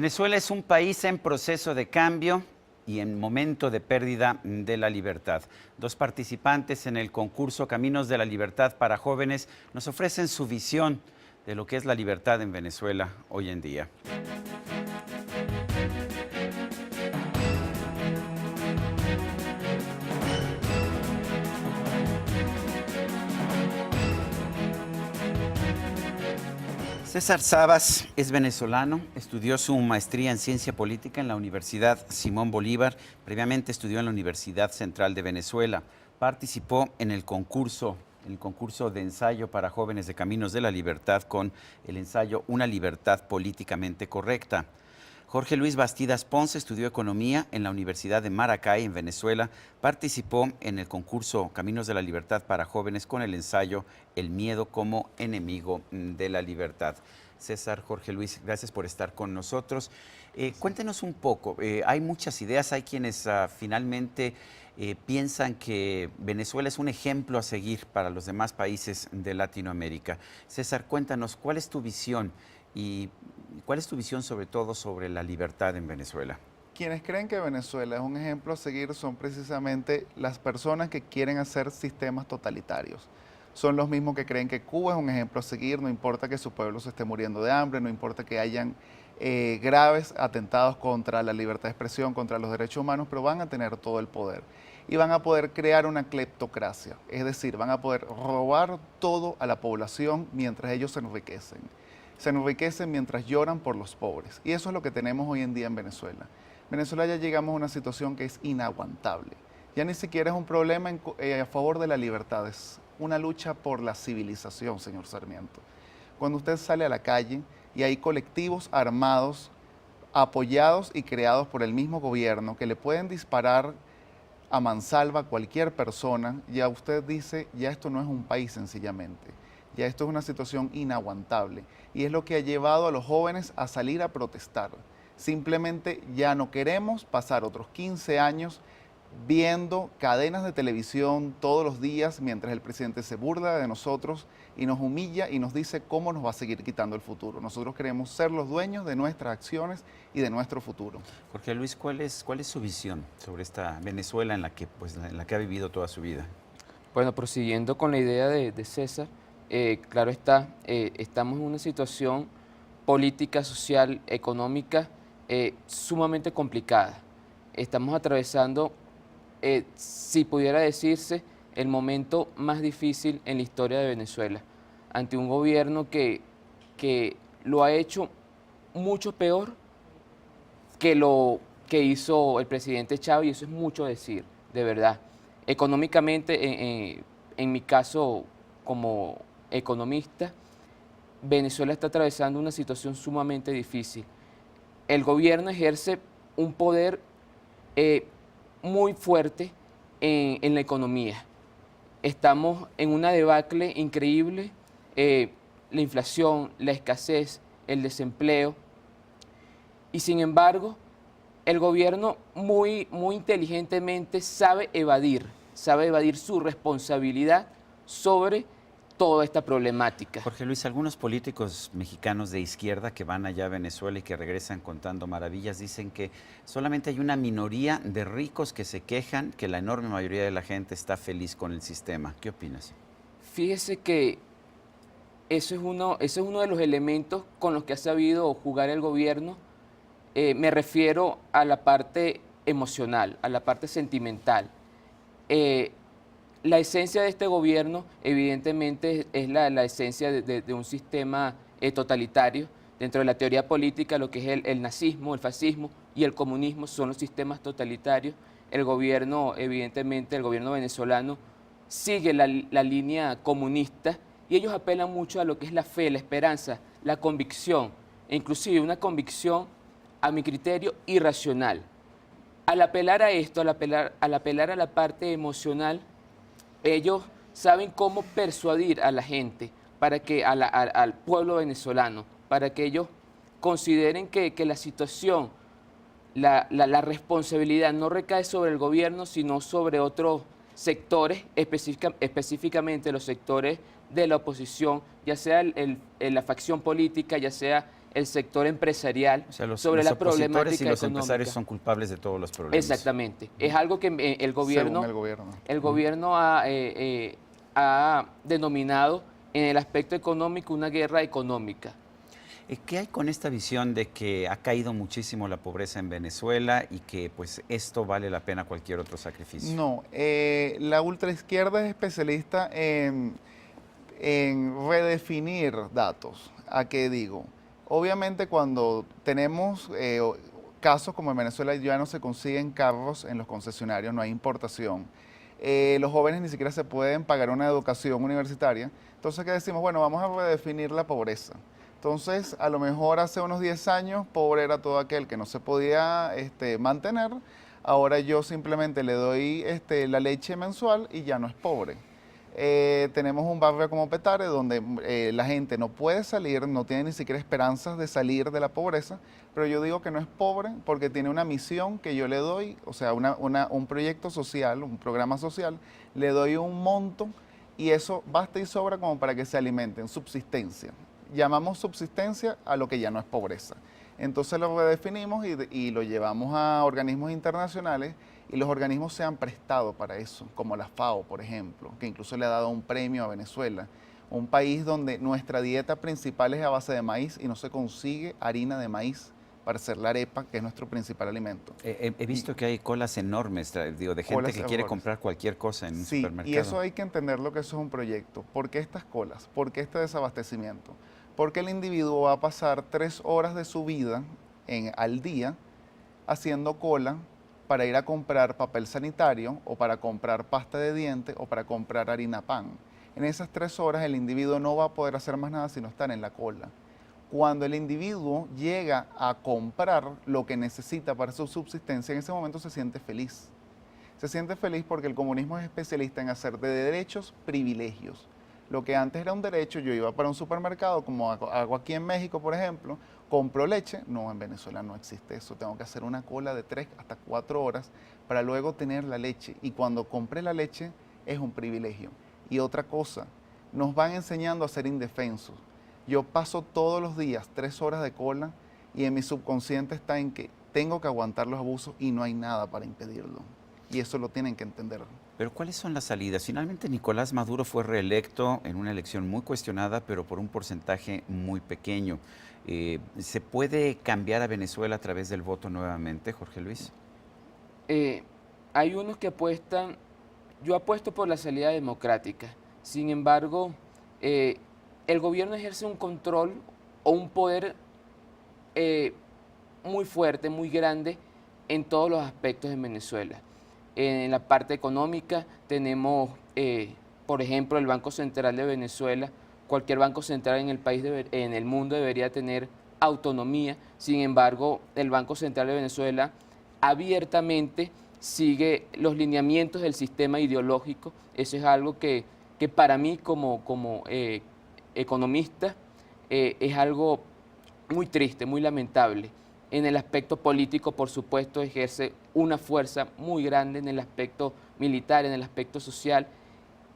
Venezuela es un país en proceso de cambio y en momento de pérdida de la libertad. Dos participantes en el concurso Caminos de la Libertad para Jóvenes nos ofrecen su visión de lo que es la libertad en Venezuela hoy en día. César Sabas es venezolano, estudió su maestría en Ciencia Política en la Universidad Simón Bolívar, previamente estudió en la Universidad Central de Venezuela, participó en el concurso de ensayo para jóvenes de Caminos de la Libertad con el ensayo Una libertad políticamente correcta. Jorge Luis Bastidas Ponce estudió Economía en la Universidad de Maracay, en Venezuela. Participó en el concurso Caminos de la Libertad para Jóvenes con el ensayo El miedo como enemigo de la libertad. César, Jorge Luis, gracias por estar con nosotros. Cuéntenos un poco, hay muchas ideas, hay quienes finalmente piensan que Venezuela es un ejemplo a seguir para los demás países de Latinoamérica. César, cuéntanos, ¿cuál es tu visión? ¿Y cuál es tu visión sobre todo sobre la libertad en Venezuela? Quienes creen que Venezuela es un ejemplo a seguir son precisamente las personas que quieren hacer sistemas totalitarios. Son los mismos que creen que Cuba es un ejemplo a seguir, no importa que su pueblo se esté muriendo de hambre, no importa que hayan graves atentados contra la libertad de expresión, contra los derechos humanos, pero van a tener todo el poder. Y van a poder crear una cleptocracia, es decir, van a poder robar todo a la población mientras ellos se enriquecen. Se enriquecen mientras lloran por los pobres. Y eso es lo que tenemos hoy en día en Venezuela. Venezuela ya llegamos a una situación que es inaguantable. Ya ni siquiera es un problema a favor de la libertad, es una lucha por la civilización, señor Sarmiento. Cuando usted sale a la calle y hay colectivos armados, apoyados y creados por el mismo gobierno, que le pueden disparar a mansalva a cualquier persona, ya usted dice, ya esto no es un país sencillamente. Ya esto es una situación inaguantable y es lo que ha llevado a los jóvenes a salir a protestar. Simplemente ya no queremos pasar otros 15 años viendo cadenas de televisión todos los días mientras el presidente se burla de nosotros y nos humilla y nos dice cómo nos va a seguir quitando el futuro. Nosotros queremos ser los dueños de nuestras acciones y de nuestro futuro. Jorge Luis, ¿cuál es su visión sobre esta Venezuela en la que ha vivido toda su vida? Bueno, prosiguiendo con la idea de César, claro está, estamos en una situación política, social, económica sumamente complicada. Estamos atravesando, si pudiera decirse, el momento más difícil en la historia de Venezuela, ante un gobierno que lo ha hecho mucho peor que lo que hizo el presidente Chávez, y eso es mucho decir, de verdad. Económicamente, en mi caso como economista, Venezuela está atravesando una situación sumamente difícil. El gobierno ejerce un poder muy fuerte en la economía. Estamos en una debacle increíble, la inflación, la escasez, el desempleo, y sin embargo, el gobierno muy inteligentemente sabe evadir su responsabilidad sobre toda esta problemática. Jorge Luis, algunos políticos mexicanos de izquierda que van allá a Venezuela y que regresan contando maravillas dicen que solamente hay una minoría de ricos que se quejan, que la enorme mayoría de la gente está feliz con el sistema. ¿Qué opinas? Fíjese que ese es uno de los elementos con los que ha sabido jugar el gobierno. Me refiero a la parte emocional, a la parte sentimental. La esencia de este gobierno, evidentemente, es la esencia de un sistema totalitario. Dentro de la teoría política, lo que es el nazismo, el fascismo y el comunismo son los sistemas totalitarios. El gobierno, evidentemente, el gobierno venezolano sigue la línea comunista y ellos apelan mucho a lo que es la fe, la esperanza, la convicción, e inclusive una convicción, a mi criterio, irracional. Al apelar a esto, al apelar a la parte emocional, ellos saben cómo persuadir a la gente, para que, al pueblo venezolano, para que ellos consideren que la situación, la responsabilidad no recae sobre el gobierno, sino sobre otros sectores, específicamente los sectores de la oposición, ya sea la facción política, ya sea el sector empresarial O sea, sobre los la opositores problemática y los económica. empresarios son culpables de todos los problemas. Exactamente. Es algo que Según el gobierno. el gobierno ha denominado en el aspecto económico una guerra económica. ¿Qué hay con esta visión de que ha caído muchísimo la pobreza en Venezuela y que pues esto vale la pena cualquier otro sacrificio? No, la ultraizquierda es especialista en redefinir datos. ¿A qué digo? Obviamente cuando tenemos casos como en Venezuela ya no se consiguen carros en los concesionarios, no hay importación. Los jóvenes ni siquiera se pueden pagar una educación universitaria. Entonces, ¿qué decimos? Bueno, vamos a redefinir la pobreza. Entonces, a lo mejor hace unos 10 años, pobre era todo aquel que no se podía mantener. Ahora yo simplemente le doy la leche mensual y ya no es pobre. Tenemos un barrio como Petare donde la gente no puede salir, no tiene ni siquiera esperanzas de salir de la pobreza, pero yo digo que no es pobre porque tiene una misión que yo le doy, o sea, un proyecto social, un programa social, le doy un monto y eso basta y sobra como para que se alimenten, subsistencia. Llamamos subsistencia a lo que ya no es pobreza. Entonces lo redefinimos y lo llevamos a organismos internacionales y los organismos se han prestado para eso, como la FAO, por ejemplo, que incluso le ha dado un premio a Venezuela, un país donde nuestra dieta principal es a base de maíz y no se consigue harina de maíz para hacer la arepa, que es nuestro principal alimento. He visto que hay colas enormes, digo, de gente Colas que quiere enormes. comprar cualquier cosa en un Sí, supermercado. y eso hay que entenderlo que eso es un proyecto. ¿Por qué estas colas? ¿Por qué este desabastecimiento? Porque el individuo va a pasar 3 horas de su vida al día haciendo cola para ir a comprar papel sanitario o para comprar pasta de dientes o para comprar harina pan. En esas 3 horas el individuo no va a poder hacer más nada sino estar en la cola. Cuando el individuo llega a comprar lo que necesita para su subsistencia, en ese momento se siente feliz. Se siente feliz porque el comunismo es especialista en hacer de derechos privilegios. Lo que antes era un derecho, yo iba para un supermercado, como hago aquí en México, por ejemplo, compro leche. No, en Venezuela no existe eso. Tengo que hacer una cola de 3 hasta 4 horas para luego tener la leche. Y cuando compré la leche, es un privilegio. Y otra cosa, nos van enseñando a ser indefensos. Yo paso todos los días 3 horas de cola y en mi subconsciente está en que tengo que aguantar los abusos y no hay nada para impedirlo. Y eso lo tienen que entender. Pero ¿cuáles son las salidas? Finalmente Nicolás Maduro fue reelecto en una elección muy cuestionada, pero por un porcentaje muy pequeño. ¿Se puede cambiar a Venezuela a través del voto nuevamente, Jorge Luis? Hay unos que apuestan, yo apuesto por la salida democrática. Sin embargo, el gobierno ejerce un control o un poder muy fuerte, muy grande en todos los aspectos en Venezuela. En la parte económica tenemos, por ejemplo, el Banco Central de Venezuela. Cualquier banco central en el país, en el mundo, debería tener autonomía. Sin embargo, el Banco Central de Venezuela abiertamente sigue los lineamientos del sistema ideológico. Eso es algo que para mí como economista es algo muy triste, muy lamentable. En el aspecto político, por supuesto, ejerce una fuerza muy grande en el aspecto militar, en el aspecto social.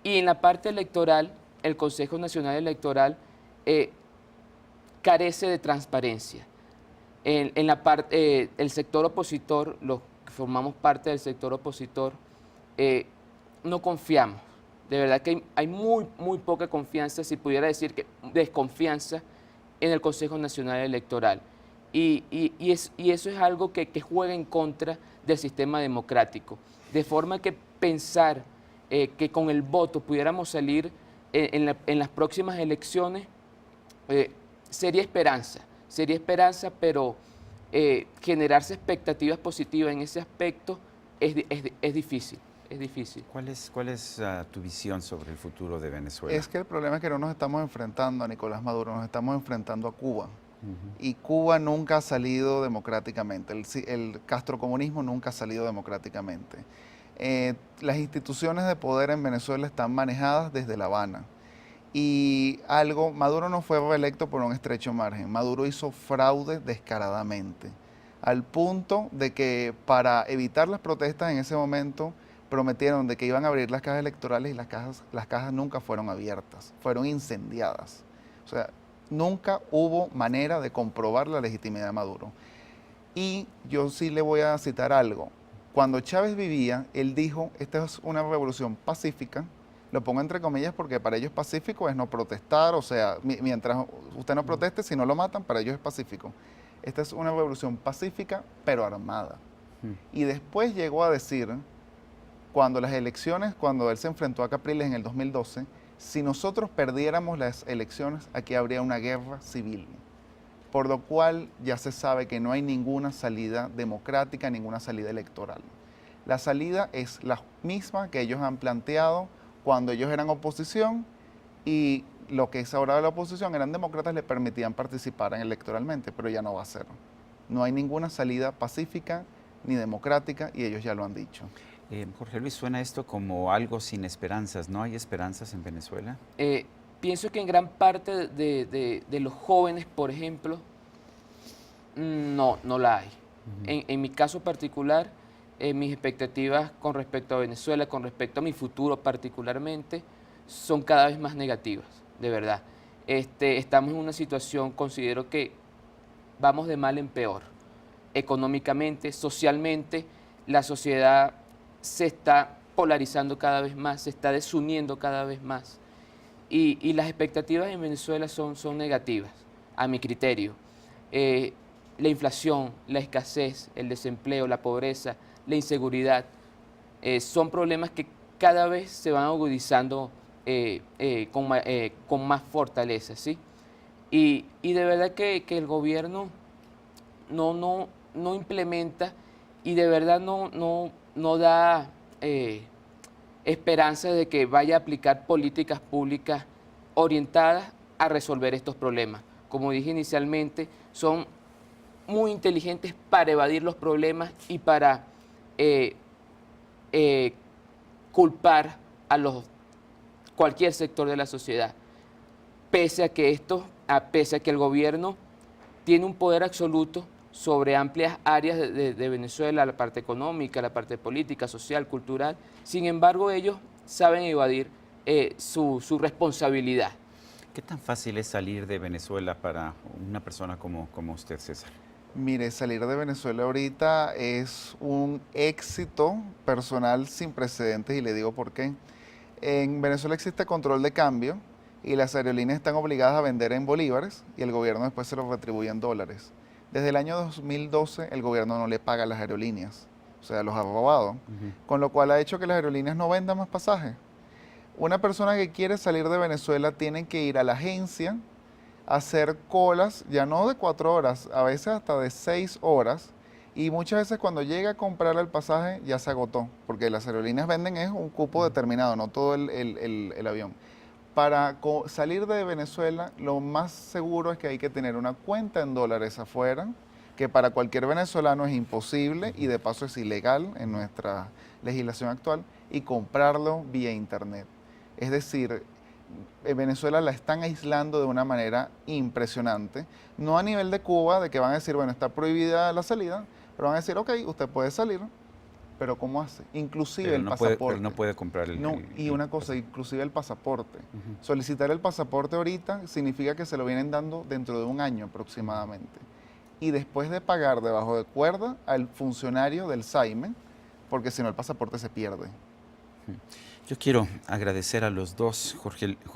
Y en la parte electoral, el Consejo Nacional Electoral carece de transparencia. En la parte, el sector opositor, los que formamos parte del sector opositor, no confiamos. De verdad que hay muy poca confianza, si pudiera decir que desconfianza, en el Consejo Nacional Electoral. Y eso es algo que juega en contra del sistema democrático. De forma que pensar que con el voto pudiéramos salir en las próximas elecciones sería esperanza, pero generarse expectativas positivas en ese aspecto es difícil. ¿Cuál es tu visión sobre el futuro de Venezuela? Es que el problema es que no nos estamos enfrentando a Nicolás Maduro, nos estamos enfrentando a Cuba. Y Cuba nunca ha salido democráticamente, el castrocomunismo nunca ha salido democráticamente. Las instituciones de poder en Venezuela están manejadas desde La Habana. Y Maduro no fue reelecto por un estrecho margen, Maduro hizo fraude descaradamente, al punto de que para evitar las protestas en ese momento prometieron de que iban a abrir las cajas electorales y las cajas nunca fueron abiertas, fueron incendiadas. O sea, Nunca hubo manera de comprobar la legitimidad de Maduro. Y yo sí le voy a citar algo. Cuando Chávez vivía, él dijo, esta es una revolución pacífica, lo pongo entre comillas porque para ellos pacífico es no protestar, o sea, mientras usted no proteste, si no lo matan, para ellos es pacífico. Esta es una revolución pacífica, pero armada. Y después llegó a decir, cuando las elecciones, cuando él se enfrentó a Capriles en el 2012, si nosotros perdiéramos las elecciones, aquí habría una guerra civil. Por lo cual ya se sabe que no hay ninguna salida democrática, ninguna salida electoral. La salida es la misma que ellos han planteado cuando ellos eran oposición y lo que es ahora la oposición eran demócratas, le permitían participar electoralmente, pero ya no va a ser. No hay ninguna salida pacífica ni democrática y ellos ya lo han dicho. Jorge Luis, suena esto como algo sin esperanzas. ¿No hay esperanzas en Venezuela? Pienso que en gran parte de los jóvenes, por ejemplo, no la hay. En mi caso particular, mis expectativas con respecto a Venezuela, con respecto a mi futuro particularmente, son cada vez más negativas, de verdad. Estamos en una situación, considero que vamos de mal en peor. Económicamente, socialmente, la sociedad se está polarizando cada vez más, se está desuniendo cada vez más. Y las expectativas en Venezuela son negativas, a mi criterio. La inflación, la escasez, el desempleo, la pobreza, la inseguridad, son problemas que cada vez se van agudizando con más fortaleza, ¿sí? Y de verdad que el gobierno no implementa y de verdad no da esperanza de que vaya a aplicar políticas públicas orientadas a resolver estos problemas. Como dije inicialmente, son muy inteligentes para evadir los problemas y para culpar a cualquier sector de la sociedad, pese a que el gobierno tiene un poder absoluto sobre amplias áreas de Venezuela, la parte económica, la parte política, social, cultural. Sin embargo, ellos saben evadir su responsabilidad. ¿Qué tan fácil es salir de Venezuela para una persona como usted, César? Mire, salir de Venezuela ahorita es un éxito personal sin precedentes y le digo por qué. En Venezuela existe control de cambio y las aerolíneas están obligadas a vender en bolívares y el gobierno después se los retribuye en dólares. Desde el año 2012 el gobierno no le paga a las aerolíneas, o sea, los ha robado, con lo cual ha hecho que las aerolíneas no vendan más pasajes. Una persona que quiere salir de Venezuela tiene que ir a la agencia, hacer colas, ya no de 4 horas, a veces hasta de 6 horas, y muchas veces cuando llega a comprar el pasaje ya se agotó, porque las aerolíneas venden es un cupo determinado, no todo el avión. Para salir de Venezuela, lo más seguro es que hay que tener una cuenta en dólares afuera, que para cualquier venezolano es imposible y de paso es ilegal en nuestra legislación actual, y comprarlo vía internet. Es decir, en Venezuela la están aislando de una manera impresionante, no a nivel de Cuba, de que van a decir, bueno, está prohibida la salida, pero van a decir, ok, usted puede salir, pero ¿cómo hace? Inclusive el pasaporte. Pero no puede comprar y una cosa, inclusive el pasaporte. Solicitar el pasaporte ahorita significa que se lo vienen dando dentro de un año aproximadamente. Y después de pagar debajo de cuerda al funcionario del SAIME, porque si no el pasaporte se pierde. Yo quiero agradecer a los dos,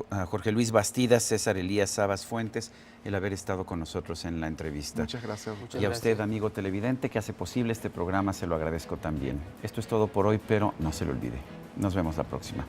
a Jorge Luis Bastidas, César Elías Sabas Fuentes, el haber estado con nosotros en la entrevista. Muchas gracias. Y a usted, amigo televidente, que hace posible este programa, se lo agradezco también. Esto es todo por hoy, pero no se lo olvide. Nos vemos la próxima.